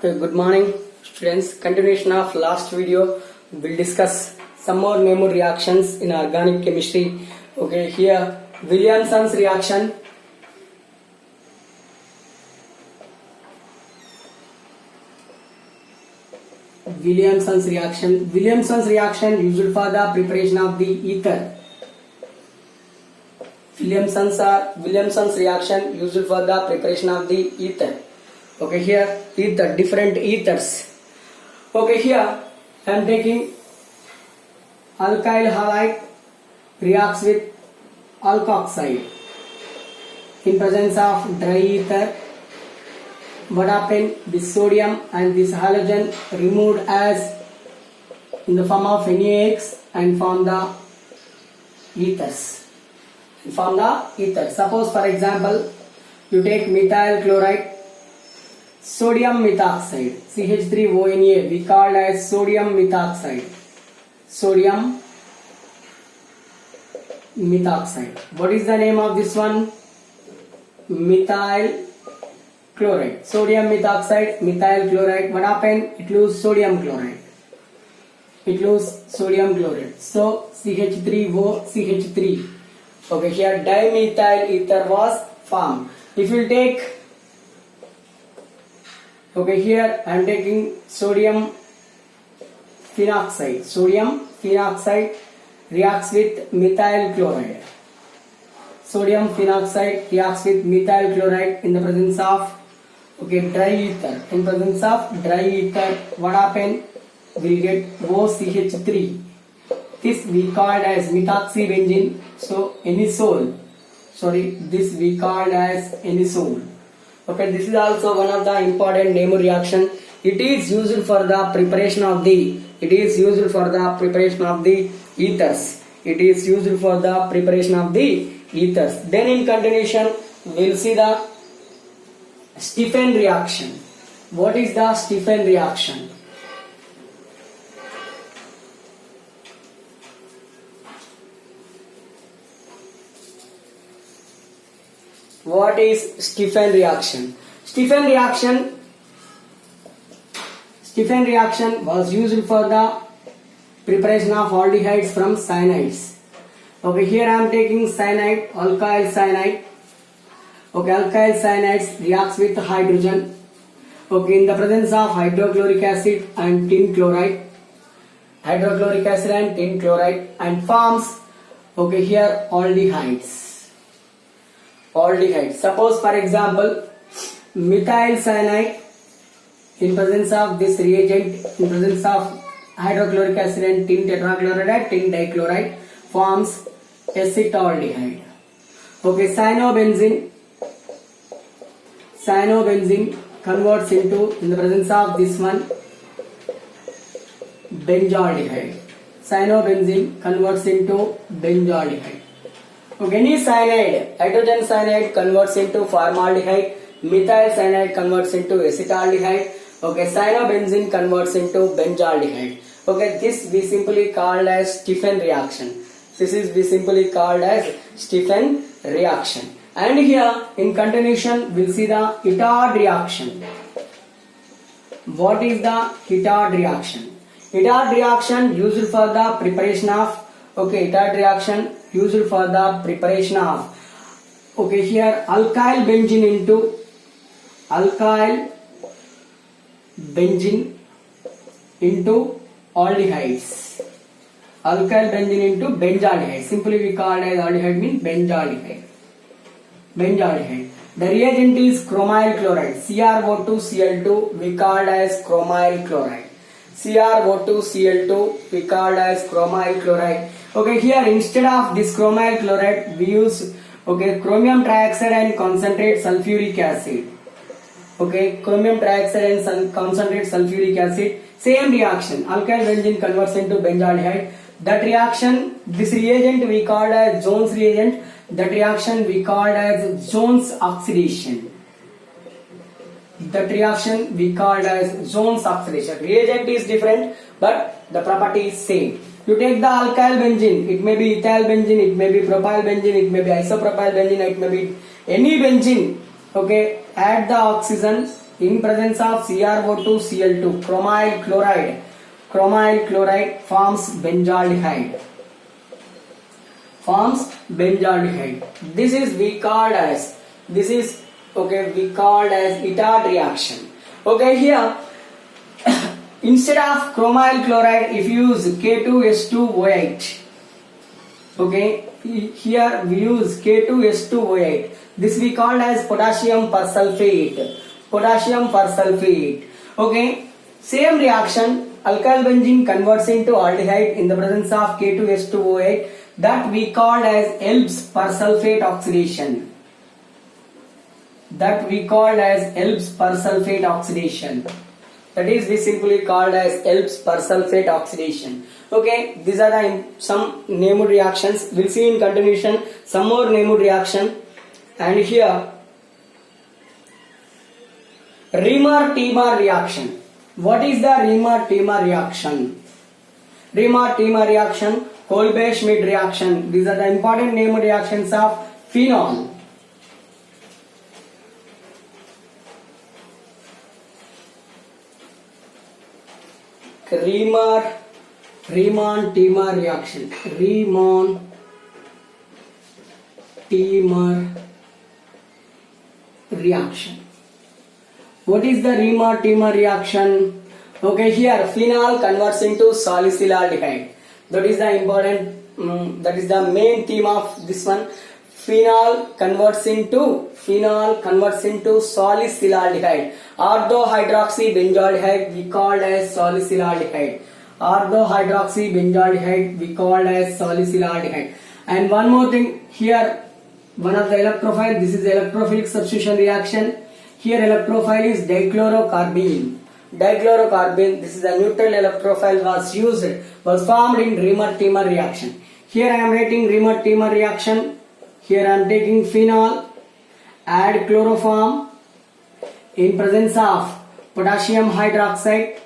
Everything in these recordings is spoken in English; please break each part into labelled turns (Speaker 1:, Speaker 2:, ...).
Speaker 1: Okay, good morning students. Continuation of last video, we'll discuss some more Nemour reactions in organic chemistry. Okay, here Williamson's reaction. Williamson's reaction used for the preparation of the ether. Williamson's reaction used for the preparation of the ether. Okay, here ether, different ethers. Okay, here I am taking alkyl halide reacts with alkoxide in presence of dry ether. What happened? This sodium and this halogen removed as in the form of NaOH and form the ethers. Suppose for example you take methyl chloride, sodium methoxide, CH3ONA, we called as sodium methoxide. What is the name of this one? Methyl chloride. Sodium methoxide, methyl chloride. What happened? It lose sodium chloride. So CH3O, CH3. Okay, here dimethyl ether was formed. If you take, okay, here I am taking sodium phenoxide. Sodium phenoxide reacts with methyl chloride. Sodium phenoxide reacts with methyl chloride in the presence of, okay, dry ether. In presence of dry ether, what happened? We'll get OCH3. This we called as methoxybenzene. So anisole. This we called as anisole. Okay, this is also one of the important Nemour reaction. It is used for the preparation of the ethers. Then in continuation, we'll see the Stephen reaction. What is the Stephen reaction? What is Stephen reaction? Stephen reaction was used for the preparation of aldehydes from cyanides. Okay, here I am taking cyanide, alkyl cyanide. Okay, alkyl cyanides reacts with hydrogen. Okay, in the presence of hydrochloric acid and tin chloride. And forms, okay, here aldehydes. Suppose for example methyl cyanide in presence of this reagent, in presence of hydrochloric acid and tin tetrachloride, tin dichloride, forms acetaldehyde. Okay, cyanobenzene converts into, in the presence of this one, benzaldehyde. Cyanobenzene converts into benzaldehyde. Okay, any cyanide, hydrogen cyanide converts into formaldehyde, methyl cyanide converts into acetaldehyde. Okay, cyanobenzene converts into benzaldehyde. Okay, this we simply called as Stephen reaction. And here in continuation we'll see the Itard reaction. What is the Itard reaction? Itard reaction used for the preparation of, okay, Itard reaction used for the preparation of, okay, here alkyl benzene into aldehydes. Alkyl benzene into benzaldehyde. Simply we called as aldehyde means benzaldehyde. The reagent is chromyl chloride. CrO2Cl2 we called as chromyl chloride. CrO2Cl2 we called as chromyl chloride. Okay, here instead of this chromyl chloride we use, okay, chromium trioxide and concentrate sulfuric acid. Okay, chromium trioxide and concentrate sulfuric acid. Same reaction, alkyl benzene converts into benzaldehyde. That reaction, this reagent we called as Jones reagent. That reaction we called as Jones oxidation. Reagent is different, but the property is same. You take the alkyl benzene, it may be ethyl benzene, it may be propyl benzene, it may be isopropyl benzene, it may be any benzene. Okay, add the oxygen in presence of CrO2 Cl2, chromyl chloride forms benzaldehyde. This is we called as Itard reaction. Okay, here instead of chromyl chloride, if you use K2S2O8, okay, here we use K2S2O8. This we called as potassium persulfate. Okay, same reaction, alkyl benzene converts into aldehyde in the presence of K2S2O8. That we called as Elb's persulfate oxidation. That is we simply called as Elb's persulfate oxidation. Okay, these are some named reactions. We'll see in continuation some more named reaction. And here Reamer-Teymer reaction. What is the Reamer-Teymer reaction? Reamer-Teymer reaction, Kolbe-Schmidt reaction. These are the important named reactions of phenol. Riemann-Teymer reaction. Riemann-Teymer reaction. What is the Reamer-Teymer reaction? Okay, here phenol converts into salicylaldehyde. That is the important. That is the main theme of this one. Phenol converts into salicylaldehyde. Orthohydroxybenzaldehyde we called as salicylaldehyde. And one more thing here, one of the electrophile. This is electrophilic substitution reaction. Here electrophile is dichlorocarbene. This is a neutral electrophile was formed in Reamer-Teymer reaction. Here I am writing Reamer-Teymer reaction. Here I am taking phenol, add chloroform in presence of potassium hydroxide.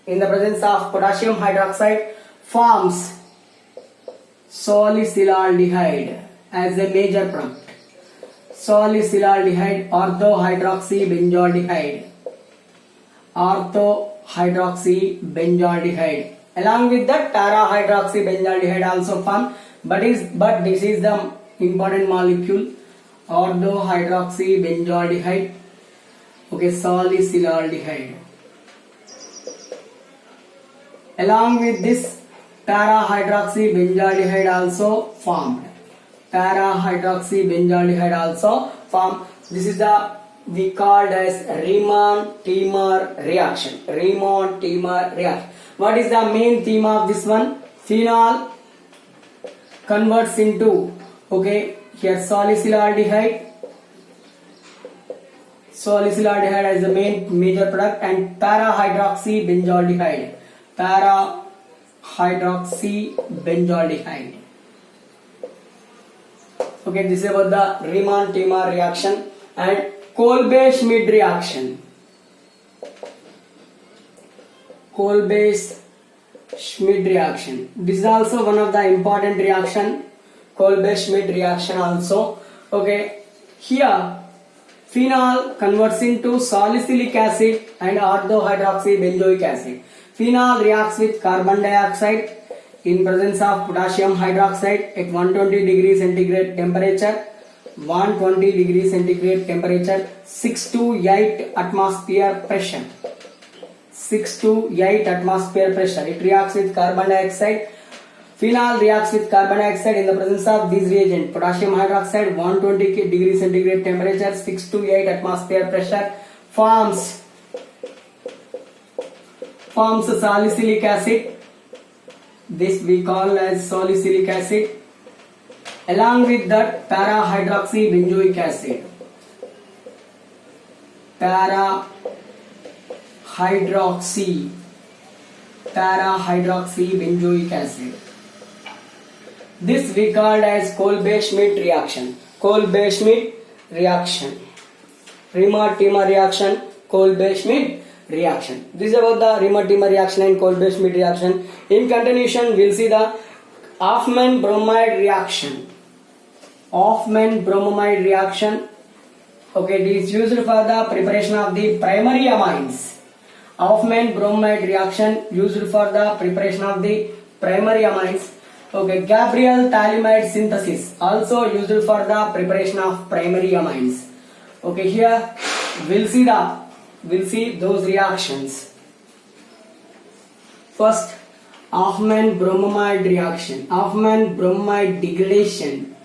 Speaker 1: In the presence of potassium hydroxide forms salicylaldehyde as a major product. Salicylaldehyde, orthohydroxybenzaldehyde. Along with that, para-hydroxybenzaldehyde also formed, but this is the important molecule, orthohydroxybenzaldehyde. Okay, salicylaldehyde. Along with this, para-hydroxybenzaldehyde also formed. This is the we called as Riemann-Teymer reaction. What is the main theme of this one? Phenol converts into, okay, here salicylaldehyde as the major product, and para-hydroxybenzaldehyde. Okay, this is about the Riemann-Teymer reaction. And Kolbe-Schmidt reaction. This is also one of the important reaction. Kolbe-Schmidt reaction also. Okay, here phenol converts into salicylic acid and orthohydroxybenzoic acid. Phenol reacts with carbon dioxide in presence of potassium hydroxide at 120 degrees centigrade temperature. 6 to 8 atmosphere pressure. It reacts with carbon dioxide. Phenol reacts with carbon dioxide in the presence of these reagent. Potassium hydroxide, 120 degrees centigrade temperature, 6 to 8 atmosphere pressure, forms salicylic acid. This we call as salicylic acid. Along with that, para-hydroxybenzoic acid. Para-hydroxybenzoic acid. This we called as Kolbe-Schmidt reaction. Riemann-Teymer reaction, Kolbe-Schmidt reaction. This is about the Riemann-Teymer reaction and Kolbe-Schmidt reaction. In continuation, we'll see the Hofmann-Bromide reaction. Okay, it is used for the preparation of the primary amines. Hoffman bromide reaction used for the preparation of the primary amines. Okay, Gabriel phthalimide synthesis also used for the preparation of primary amines. Okay, here we'll see those reactions. First, Hoffman bromide reaction, Hoffman bromide degradation,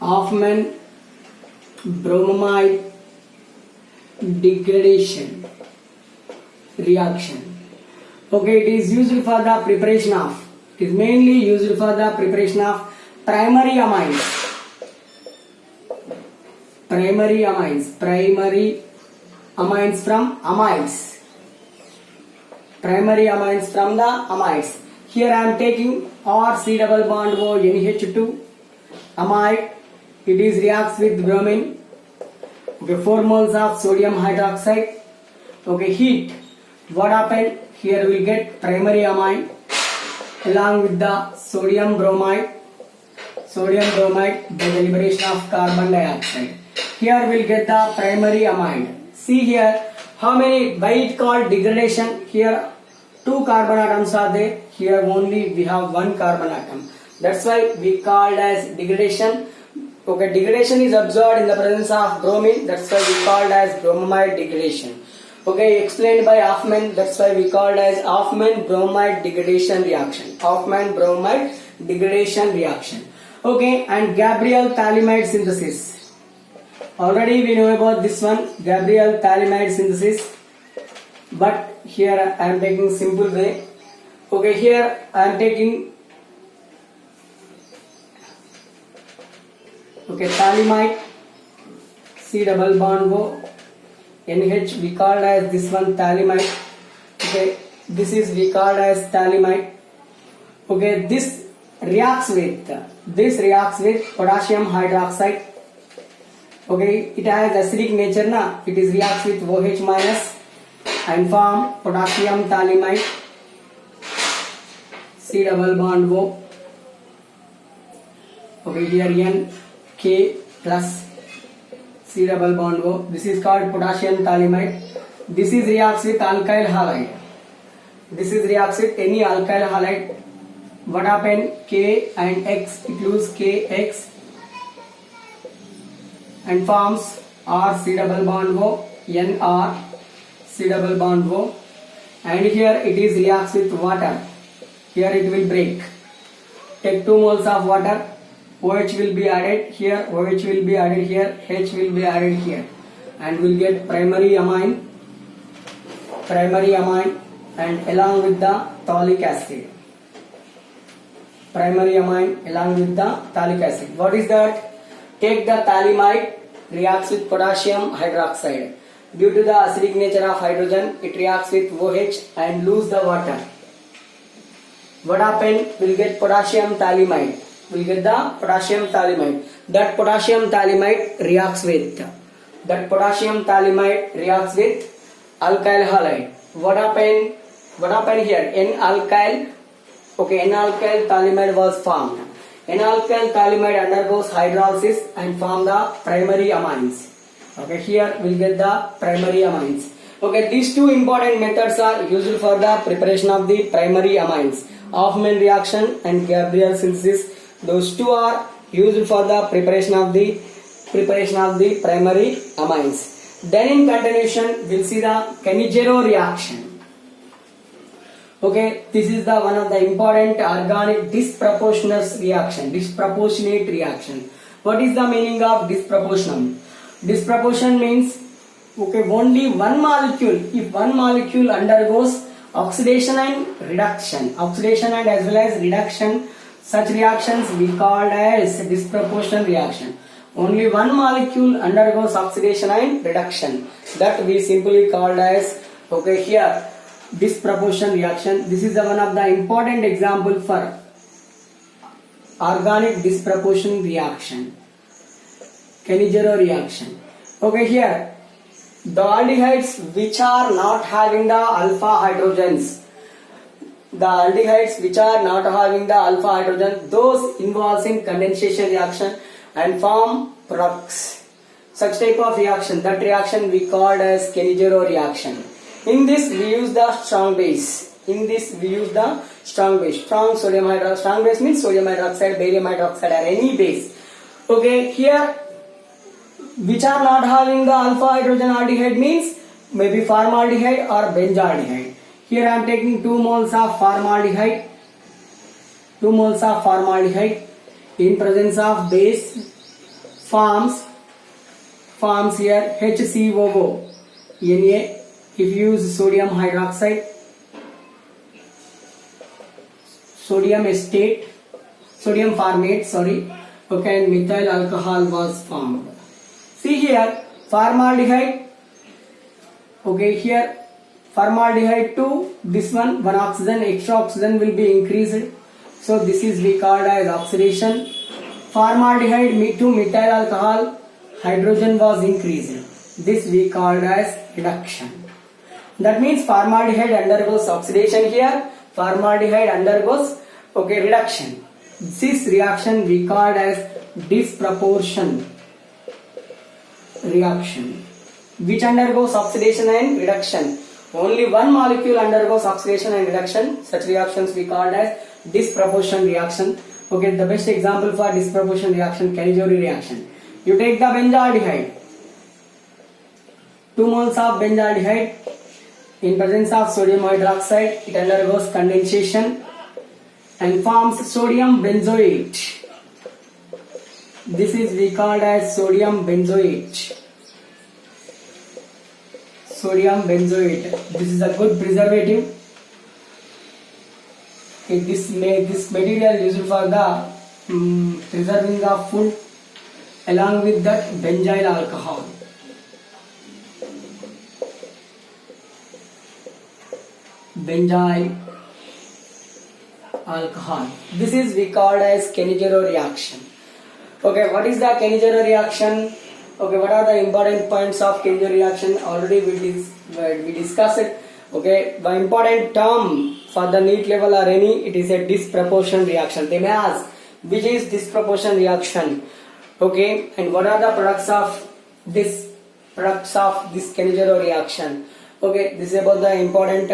Speaker 1: Hoffman bromide degradation reaction. Okay, it is used for the preparation of, it is mainly used for the preparation of primary amines. Primary amines from amides. Primary amines from the amides. Here I am taking RC double bond O NH2 amide. It is reacts with bromine. Okay, 4 moles of sodium hydroxide. Okay, heat. What happened? Here we will get primary amine along with the sodium bromide by the liberation of carbon dioxide. Here we will get the primary amide. See here, how many, why it called degradation? Here 2 carbon atoms are there. Here only we have 1 carbon atom. That's why we called as degradation. Okay, degradation is observed in the presence of bromine. That's why we called as bromide degradation. Okay, explained by Hoffman. That's why we called as Hoffman bromide degradation reaction. Hoffman bromide degradation reaction. Okay, and Gabriel phthalimide synthesis. Already we know about this one, Gabriel phthalimide synthesis. But here I am taking simple way. Okay, here I am taking phthalimide, C double bond O, NH we called as this one phthalimide. Okay, this is we called as phthalimide. Okay, this reacts with potassium hydroxide. Okay, it has acidic nature na. It is reacts with OH minus and form potassium phthalimide, C double bond O. Okay, here N K plus C double bond O. This is called potassium phthalimide. This is reacts with alkyl halide. This is reacts with any alkyl halide. What happened? K and X, it lose KX and forms R C double bond O, NR C double bond O, and here it is reacts with water. Here it will break. Take 2 moles of water. OH will be added here, OH will be added here, H will be added here, and we'll get primary amine and along with the phthalic acid. Primary amine along with the phthalic acid. What is that? Take the phthalimide, reacts with potassium hydroxide. Due to the acidic nature of hydrogen, it reacts with OH and lose the water. What happened? We'll get potassium phthalimide. We'll get the potassium phthalimide. That potassium phthalimide reacts with alkyl halide. What happened here? N-alkyl phthalimide was formed. N-alkyl phthalimide undergoes hydrolysis and form the primary amines. Okay, here we'll get the primary amines. Okay, these 2 important methods are used for the preparation of the primary amines. Hoffman reaction and Gabriel synthesis. Those 2 are used for the preparation of the primary amines. Then in continuation we'll see the Cannizzaro reaction. Okay, this is the one of the important organic disproportionate reaction. What is the meaning of disproportion? Disproportion means only one molecule. If one molecule undergoes oxidation and reduction, as well as reduction, such reactions we called as disproportion reaction. Only one molecule undergoes oxidation and reduction, that we simply called as here disproportion reaction. This is the one of the important example for organic disproportion reaction, Cannizzaro reaction. Okay, here the aldehydes which are not having the alpha hydrogens, those involves in condensation reaction and form products. such type of reaction. That reaction we called as Kenijiro reaction. In this we use the strong base. In this we use the strong base. Strong base means sodium hydroxide, barium hydroxide or any base. Okay, here which are not having the alpha hydrogen aldehyde means maybe formaldehyde or benzaldehyde. Here I am taking 2 moles of formaldehyde. 2 moles of formaldehyde in presence of base forms here HCOO Na. If you use sodium hydroxide, sodium formate, okay, and methyl alcohol was formed. See here, formaldehyde, okay, here formaldehyde to this one oxygen, extra oxygen will be increased. So this is we called as oxidation. Formaldehyde to methyl alcohol, hydrogen was increased. This we called as reduction. That means formaldehyde undergoes oxidation here, formaldehyde undergoes reduction. This reaction we called as disproportion reaction, which undergoes oxidation and reduction. Only one molecule undergoes oxidation and reduction. Such reactions we called as disproportion reaction. Okay, the best example for disproportion reaction, Kenijiro reaction. You take the benzaldehyde, 2 moles of benzaldehyde in presence of sodium hydroxide, it undergoes condensation and forms sodium benzoate. This is we called as sodium benzoate. Sodium benzoate. This is a good preservative. Okay, this material used for the preserving the food along with that benzyl alcohol. Benzyl alcohol. This is we called as Kenijiro reaction. Okay, what is the Kenijiro reaction? Okay, what are the important points of Kenijiro reaction? Already we discussed it. Okay, the important term for the NEET level or any, it is a disproportion reaction. They may ask, which is disproportion reaction? Okay, and what are the products of this Kenijiro reaction? Okay, this is about the important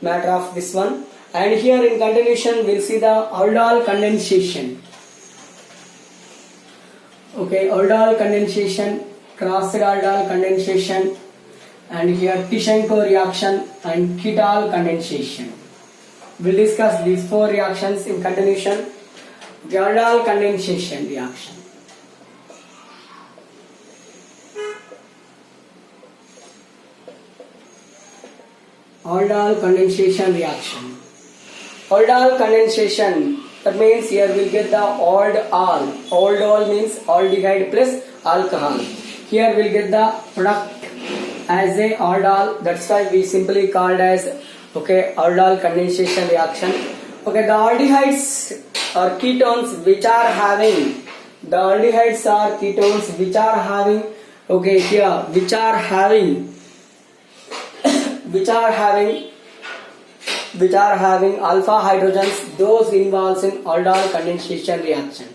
Speaker 1: matter of this one. And here in continuation we'll see the aldol condensation. Okay, aldol condensation, crossed aldol condensation, and here Tishenko reaction and ketol condensation. We'll discuss these 4 reactions in continuation. Okay, aldol condensation reaction. Aldol condensation reaction. Aldol condensation, that means here we'll get the aldol. Aldol means aldehyde plus alcohol. Here we'll get the product as a aldol. That's why we simply called as aldol condensation reaction. Okay, the aldehydes or ketones which are having which are having alpha hydrogens, those involves in aldol condensation reaction.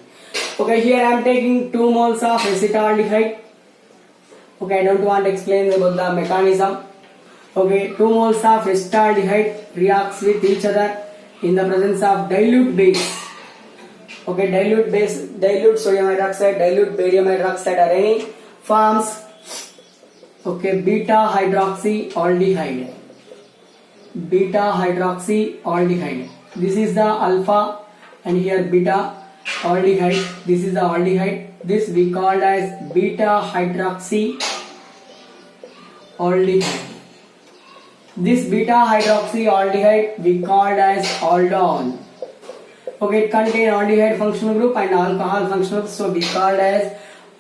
Speaker 1: Okay, here I am taking 2 moles of acetaldehyde. Okay, I don't want to explain about the mechanism. Okay, 2 moles of acetaldehyde reacts with each other in the presence of dilute base. Okay, dilute sodium hydroxide, dilute barium hydroxide or any, forms beta hydroxyaldehyde. This is the alpha and here beta aldehyde. This is the aldehyde. This we called as beta hydroxyaldehyde. This beta hydroxyaldehyde we called as aldol. Okay, it contains aldehyde functional group and alcohol functional group, so we called as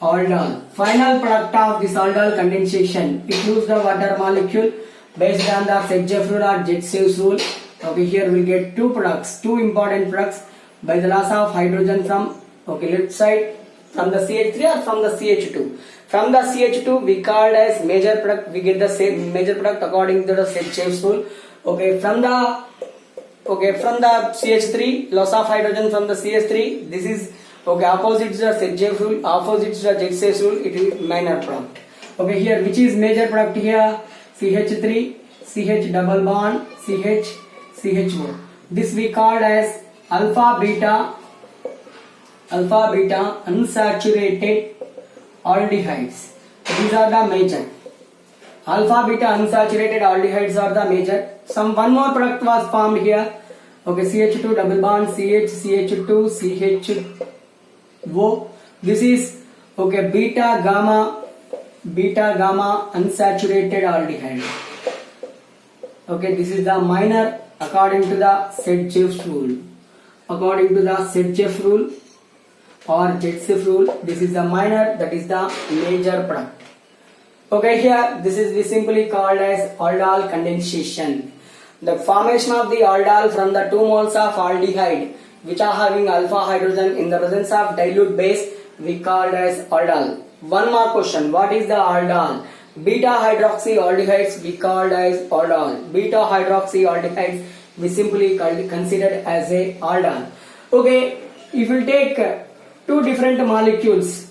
Speaker 1: aldol. Final product of this aldol condensation, it moves the water molecule based on the Fetch rule or Jet-Saves rule. Okay, here we'll get 2 products, 2 important products by the loss of hydrogen from left side, from the CH3 or from the CH2. From the CH2 we called as major product, we get the same major product according to the Fetch rule. Okay, from the CH3, loss of hydrogen from the CH3, this is Okay, opposite is the Serge rule, opposite is the Jagsa's rule, it is minor product. Okay, here which is major product here? CH3, CH double bond, CH, CHO. This we called as alpha beta unsaturated aldehydes. These are the major. Alpha beta unsaturated aldehydes are the major. One more product was formed here. Okay, CH2 double bond, CH, CH2, CHO. This is okay beta gamma unsaturated aldehyde. Okay, this is the minor according to the Serge's rule. According to the Serge's rule or Jagsa's rule, this is the minor, that is the major product. Okay, here this is simply called as aldol condensation. The formation of the aldol from the 2 moles of aldehyde which are having alpha hydrogen in the presence of dilute base we called as aldol. One more question, what is the aldol? Beta hydroxy aldehydes we called as aldol. Beta hydroxy aldehydes we simply considered as a aldol. Okay, if you take 2 different molecules,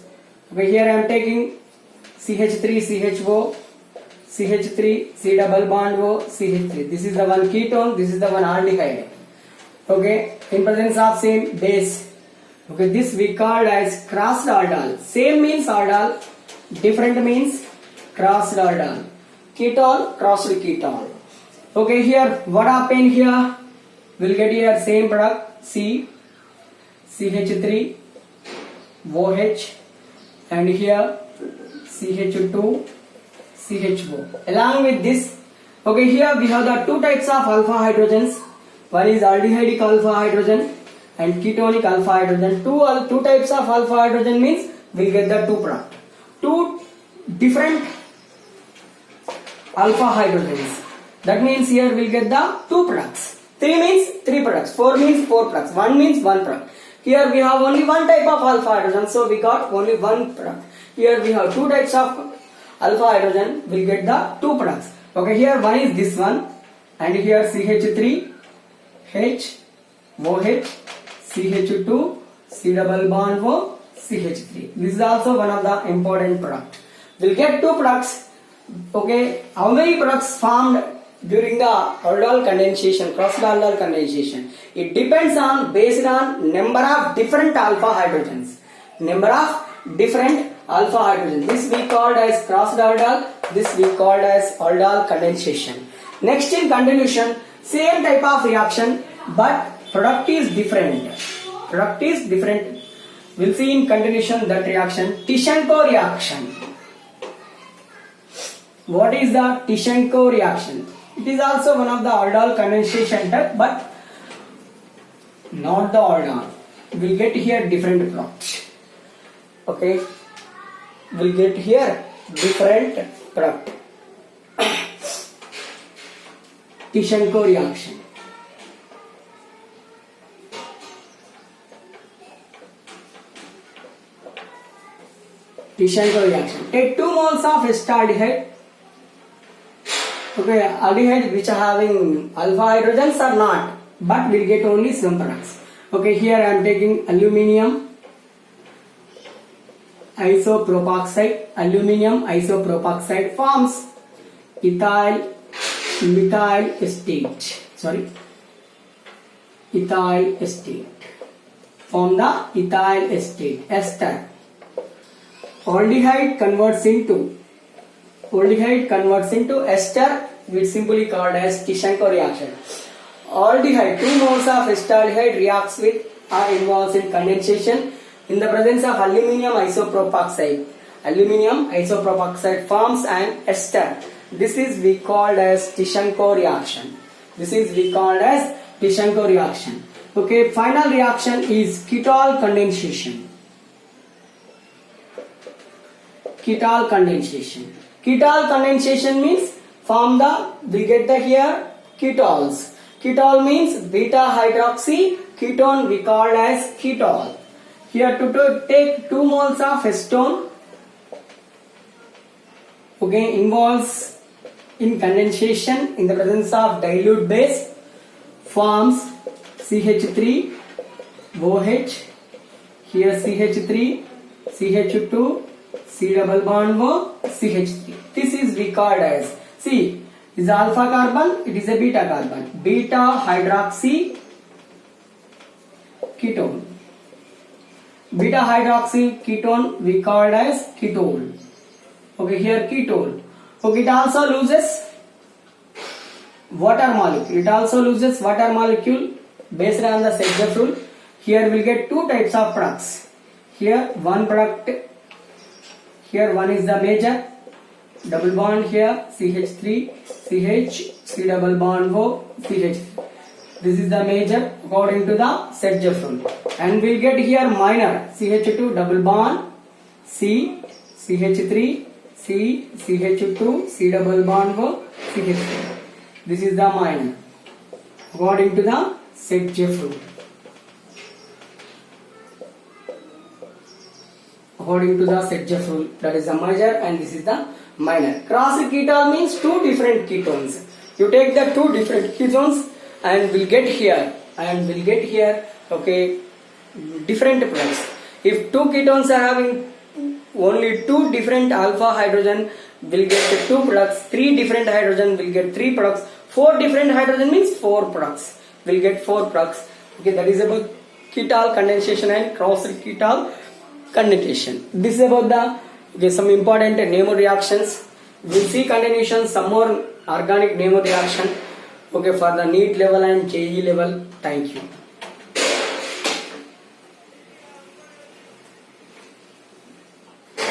Speaker 1: okay, here I am taking CH3 CHO, CH3 C double bond O, CH3. This is the one ketone, this is the one aldehyde. Okay, in presence of same base. Okay, this we called as crossed aldol. Same means aldol, different means crossed aldol. Ketone, crossed ketone. Okay, here what happened here? We'll get here same product C, CH3, OH, and here CH2, CHO. Along with this, okay, here we have the 2 types of alpha hydrogens. One is aldehydic alpha hydrogen and ketonic alpha hydrogen. Two types of alpha hydrogen means we'll get the 2 product. 2 different alpha hydrogens. That means here we'll get the 2 products. 3 means 3 products. 4 means 4 products. 1 means 1 product. Here we have only 1 type of alpha hydrogen, so we got only 1 product. Here we have 2 types of alpha hydrogen, we'll get the 2 products. Okay, here one is this one, and here CH3, H, OH, CH2, C double bond O, CH3. This is also one of the important product. We'll get 2 products. Okay, how many products formed during the aldol condensation, crossed aldol condensation? It depends on, based on number of different alpha hydrogens. Number of different alpha hydrogen. This we called as crossed aldol, this we called as aldol condensation. Next in continuation, same type of reaction but product is different. Product is different. We'll see in continuation that reaction, Tishenko reaction. What is the Tishenko reaction? It is also one of the aldol condensation type but not the aldol. We'll get here different product. Okay, we'll get here different product. Tishenko reaction. Tishenko reaction. Take 2 moles of acetaldehyde. Okay, aldehyde which are having alpha hydrogens or not, but we'll get only some products. Okay, here I am taking aluminium isopropoxide. Aluminium isopropoxide forms ethyl estate. Ethyl estate. Form the ethyl estate. Ester. Aldehyde converts into ester, which simply called as Tishenko reaction. Aldehyde, 2 moles of acetaldehyde reacts with or involves in condensation in the presence of aluminium isopropoxide. Aluminium isopropoxide forms an ester. This is we called as Tishenko reaction. Okay, final reaction is ketol condensation. Ketol condensation means we get the here ketols. Ketol means beta hydroxy ketone we called as ketol. Here to take 2 moles of acetone, okay, involves in condensation in the presence of dilute base, forms CH3, OH, here CH3, CH2, C double bond O, CH3. This is we called as, see, is alpha carbon, it is a beta carbon. Beta hydroxy ketone. Beta hydroxy ketone we called as ketone. Okay, here ketone. Okay, it also loses water molecule. It also loses water molecule based on the Sedgwick rule. Here we'll get two types of products. Here one product, here one is the major, double bond here, CH3, CH, C double bond O, CH. This is the major according to the Sedgwick rule. And we'll get here minor, CH2 double bond, C, CH3, C, CH2, C double bond O, CH3. This is the minor according to the Sedgwick rule. According to the Sedgwick rule, that is the major and this is the minor. Cross ketone means two different ketones. You take the two different ketones and we'll get here, okay, different products. If two ketones are having only two different alpha hydrogen, we'll get two products. Three different hydrogen, we'll get three products. Four different hydrogen means four products. We'll get four products. Okay, that is about ketol condensation and cross ketol condensation. This is about the some important Nemer reactions. We'll see continuation some more organic Nemer reaction. Okay, for the NEET level and JEE level. Thank you.